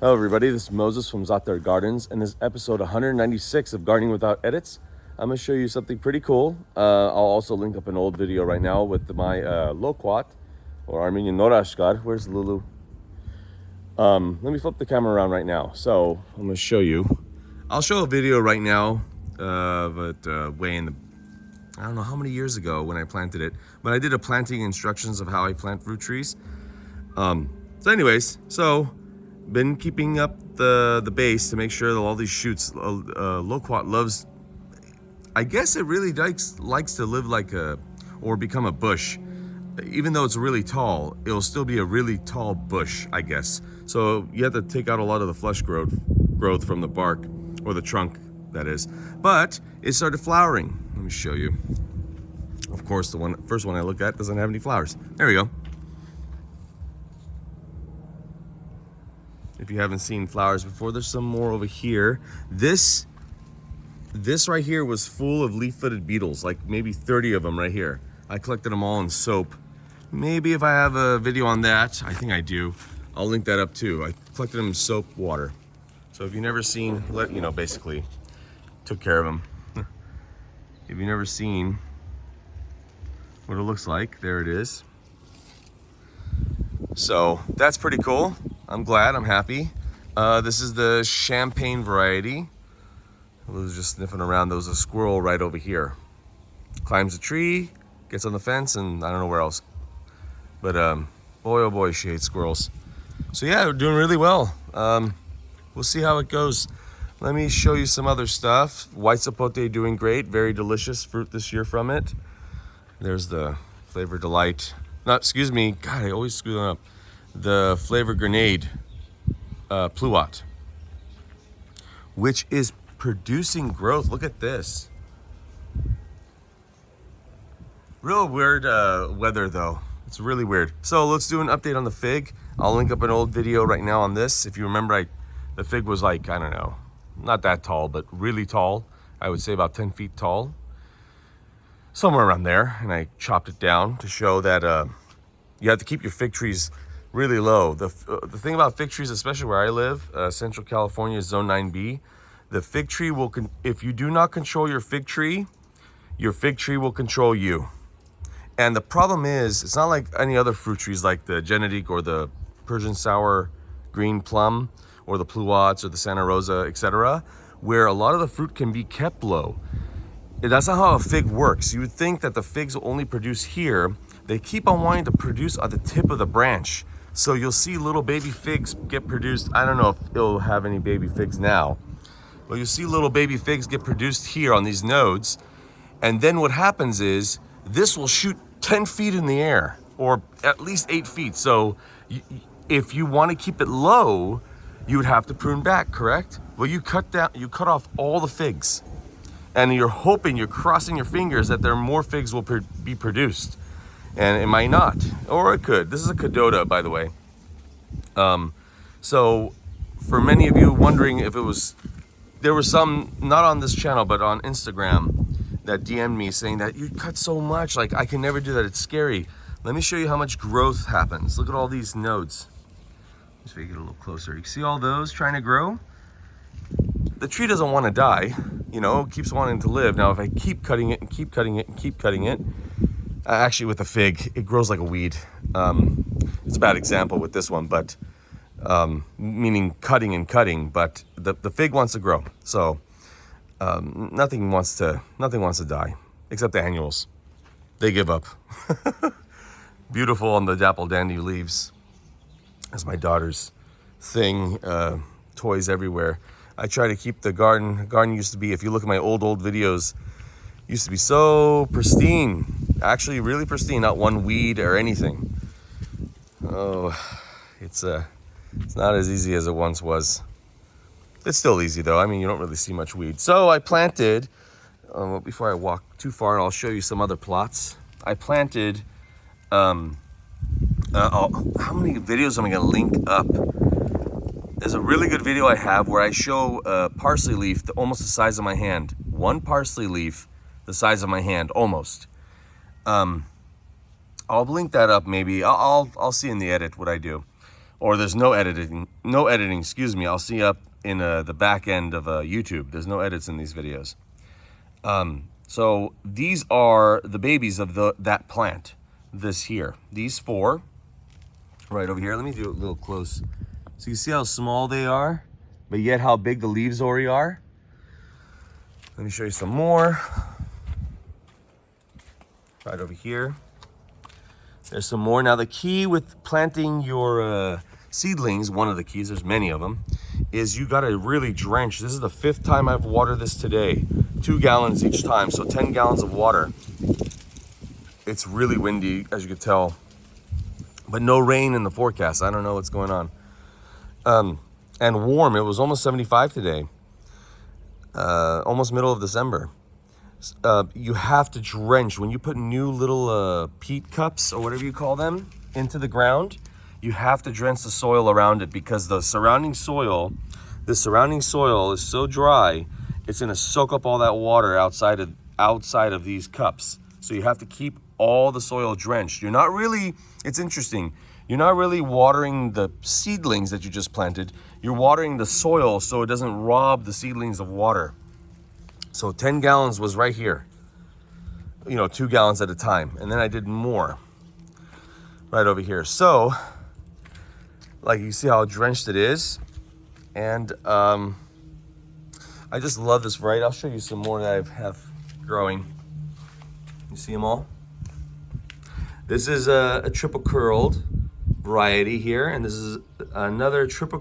Hello everybody, this is Moses from Zatar Gardens, and this is episode 196 of Gardening Without Edits. I'm going to show you something pretty cool. I'll also link up an old video right now with my loquat, or Armenian Norashkar. Where's Lulu? Let me flip the camera around right now. So I'm going to show you. I'll show a video right now, but way in the, I don't know how many years ago when I planted it, but I did a planting instructions of how I plant fruit trees. Been keeping up the base to make sure that all these shoots, loquat loves, I guess it really likes to live like or become a bush. Even though it's really tall, it'll still be a really tall bush, I guess. So you have to take out a lot of the flesh growth from the bark, or the trunk, that is. But it started flowering. Let me show you. Of course, the first one I looked at doesn't have any flowers. There we go. If you haven't seen flowers before, there's some more over here. This right here was full of leaf-footed beetles, like maybe 30 of them right here. I collected them all in soap. Maybe if I have a video on that, I think I do, I'll link that up too. I collected them in soap water. So if you've never seen, basically took care of them. If you've never seen what it looks like, there it is. So that's pretty cool. I'm glad, I'm happy. This is the champagne variety. I was just sniffing around. There was a squirrel right over here. Climbs a tree, gets on the fence, and I don't know where else. But boy, oh boy, she hates squirrels. So yeah, we're doing really well. We'll see how it goes. Let me show you some other stuff. White sapote doing great. Very delicious fruit this year from it. There's the Flavor Delight. Excuse me. God, I always screw them up. The Flavor Grenade Pluot, which is producing growth. Look at this. Real weird weather though. It's really weird. So let's do an update on the fig. I'll link up an old video right now on this. If you remember, the fig was like, I don't know, not that tall, but really tall. I would say about 10 feet tall. Somewhere around there. And I chopped it down to show that you have to keep your fig trees really low. The thing about fig trees, especially where I live, Central California, Zone 9B, the fig tree will, if you do not control your fig tree will control you. And the problem is, it's not like any other fruit trees like the Genetic or the Persian sour green plum or the Pluots or the Santa Rosa, etc., where a lot of the fruit can be kept low. That's not how a fig works. You would think that the figs will only produce here. They keep on wanting to produce at the tip of the branch. So you'll see little baby figs get produced. I don't know if it'll have any baby figs now, but you'll see little baby figs get produced here on these nodes. And then what happens is this will shoot 10 feet in the air, or at least 8 feet. So if you want to keep it low, you would have to prune back, correct? Well, you cut off all the figs, and you're crossing your fingers that there are more figs will be produced. And it might not, or it could. This is a Kadota, by the way. So for many of you wondering if there were some, not on this channel, but on Instagram, that DM'd me saying that you cut so much, like I can never do that, it's scary. Let me show you how much growth happens. Look at all these nodes. Let's make it a little closer. You see all those trying to grow? The tree doesn't want to die, it keeps wanting to live. Now, if I keep cutting it and keep cutting it and keep cutting it, actually with a fig, it grows like a weed. It's a bad example with this one, but meaning cutting and cutting, but the fig wants to grow. So nothing wants to die, except the annuals. They give up. Beautiful on the dapple dandy leaves. That's my daughter's thing. Toys everywhere. I try to keep the garden used to be, if you look at my old videos, used to be so pristine, actually really pristine, not one weed or anything. Oh, it's not as easy as it once was. It's still easy though. I mean, you don't really see much weed. So I planted, before I walk too far, I'll show you some other plots. I planted, how many videos am I gonna link up? There's a really good video I have where I show a parsley leaf almost the size of my hand. One parsley leaf the size of my hand, almost. I'll link that up maybe. I'll see in the edit what I do. or there's no editing, excuse me. I'll see up in the back end of YouTube. There's no edits in these videos. So these are the babies of that plant, this here. These 4, right over here. Let me do it a little close. So you see how small they are, but yet how big the leaves already are? Let me show you some more. Right over here. There's some more. Now the key with planting your seedlings, one of the keys, there's many of them, is you gotta really drench. This is the 5th time I've watered this today. 2 gallons each time, so 10 gallons of water. It's really windy, as you can tell, but no rain in the forecast. I don't know what's going on. And warm, it was almost 75 today. Almost middle of December. You have to drench. When you put new little peat cups, or whatever you call them, into the ground, you have to drench the soil around it, because the surrounding soil is so dry, it's gonna soak up all that water outside of these cups. So you have to keep all the soil drenched. You're not really, it's interesting, you're not really watering the seedlings that you just planted. You're watering the soil so it doesn't rob the seedlings of water. So 10 gallons was right here. 2 gallons at a time. And then I did more right over here. So, like, you see how drenched it is. And I just love this variety. I'll show you some more that I have growing. You see them all? This is a triple curled variety here. And this is another triple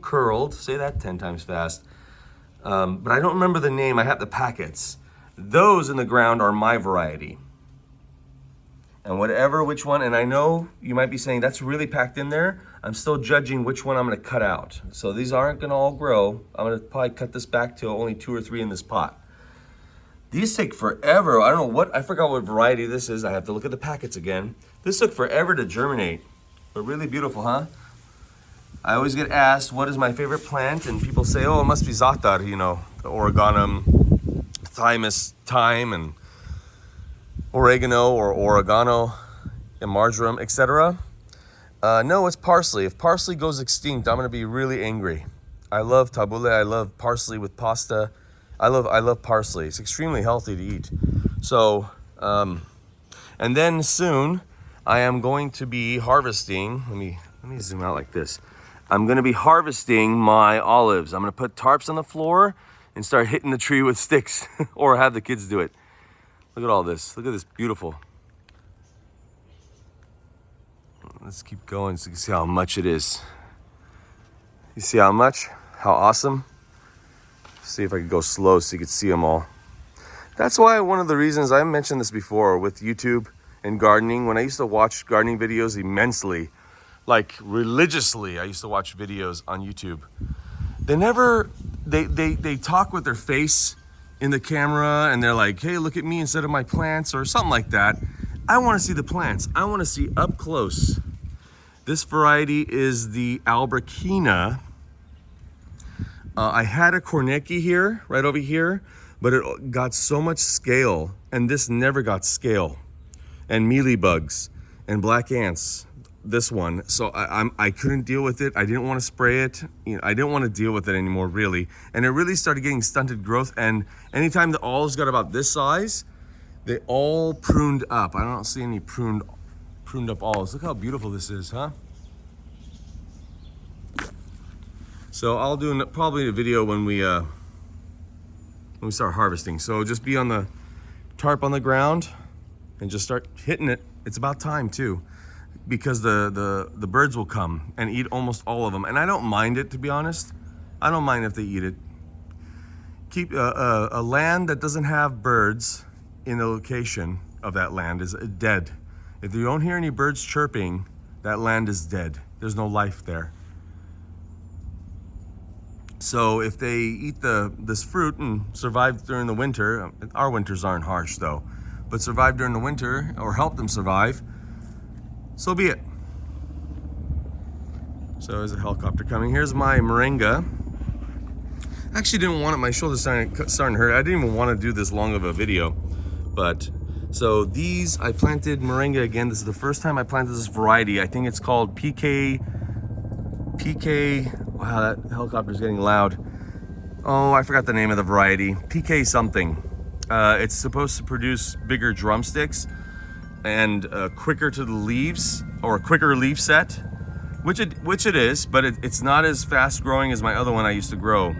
curled. Say that 10 times fast. But I don't remember the name. I have the packets. Those in the ground are my variety. And which one, and I know you might be saying that's really packed in there. I'm still judging which one I'm gonna cut out. So these aren't gonna all grow. I'm gonna probably cut this back to only 2 or 3 in this pot. These take forever. I forgot what variety this is. I have to look at the packets again. This took forever to germinate, but really beautiful, huh? I always get asked, what is my favorite plant? And people say, oh, it must be za'atar, the oreganum, thyme, and oregano or oregano and marjoram, etc. No, it's parsley. If parsley goes extinct, I'm gonna be really angry. I love tabbouleh, I love parsley with pasta. I love parsley. It's extremely healthy to eat. So, and then soon I am going to be harvesting. Let me zoom out like this. I'm gonna be harvesting my olives. I'm gonna put tarps on the floor and start hitting the tree with sticks or have the kids do it. Look at all this. Look at this beautiful. Let's keep going so you can see how much it is. You see how much? How awesome? See if I can go slow so you can see them all. That's why one of the reasons, I mentioned this before with YouTube and gardening, when I used to watch gardening videos immensely, like religiously, I used to watch videos on YouTube. They talk with their face in the camera and they're like, hey, look at me instead of my plants or something like that. I want to see the plants. I want to see up close. This variety is the Albertina. I had a Kornecki here, right over here, but it got so much scale, and this never got scale. And mealybugs and black ants, this one. So I couldn't deal with it. I didn't want to spray it. I didn't want to deal with it anymore, really. And it really started getting stunted growth. And anytime the olives got about this size, they all pruned up. I don't see any pruned up olives. Look how beautiful this is, huh? So I'll do probably a video when we start harvesting. So just be on the tarp on the ground and just start hitting it. It's about time too, because the birds will come and eat almost all of them. And I don't mind it, to be honest. I don't mind if they eat it. Keep a land that doesn't have birds in the location of that land is dead. If you don't hear any birds chirping, that land is dead. There's no life there. So if they eat this fruit and survive during the winter, our winters aren't harsh though, but survive during the winter or help them survive, so be it. So there's a helicopter coming. Here's my Moringa. I actually didn't want it. My shoulder's starting to hurt. I didn't even want to do this long of a video, but so these, I planted Moringa again. This is the first time I planted this variety. I think it's called PK PK, wow, that helicopter's getting loud. Oh, I forgot the name of the variety. PK something. It's supposed to produce bigger drumsticks and quicker to the leaves, or a quicker leaf set, which it is, but it's not as fast growing as my other one I used to grow.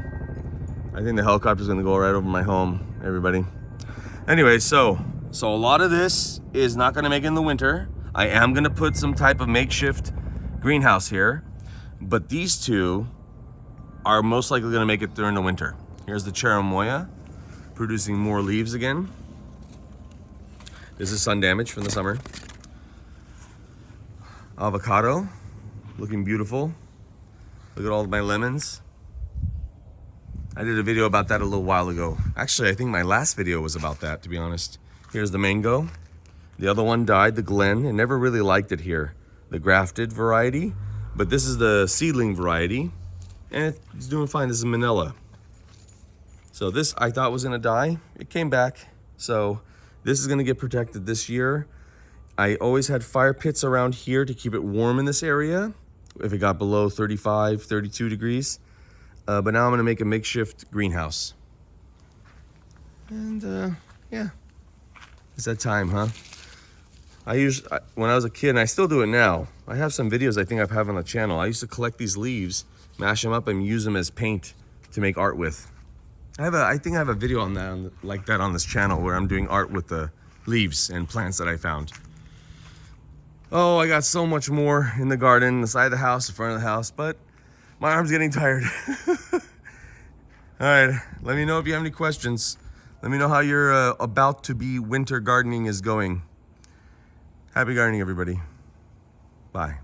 I think the helicopter's gonna go right over my home, everybody. Anyway, so a lot of this is not gonna make it in the winter. I am gonna put some type of makeshift greenhouse here, but these two are most likely gonna make it during the winter. Here's the cherimoya, producing more leaves again. This is sun damage from the summer. Avocado, looking beautiful. Look at all of my lemons. I did a video about that a little while ago. Actually, I think my last video was about that, to be honest. Here's the mango. The other one died, the Glen. I never really liked it here, the grafted variety, but this is the seedling variety, and it's doing fine. This is Manila. So this I thought was gonna die. It came back. So this is gonna get protected this year. I always had fire pits around here to keep it warm in this area if it got below 35, 32 degrees. But now I'm gonna make a makeshift greenhouse. And yeah, it's that time, huh? When I was a kid, and I still do it now, I have some videos I think I have on the channel. I used to collect these leaves, mash them up, and use them as paint to make art with. I think I have a video on that, like that on this channel, where I'm doing art with the leaves and plants that I found. Oh, I got so much more in the garden, the side of the house, the front of the house, but my arm's getting tired. All right, let me know if you have any questions. Let me know how your about to be winter gardening is going. Happy gardening, everybody. Bye.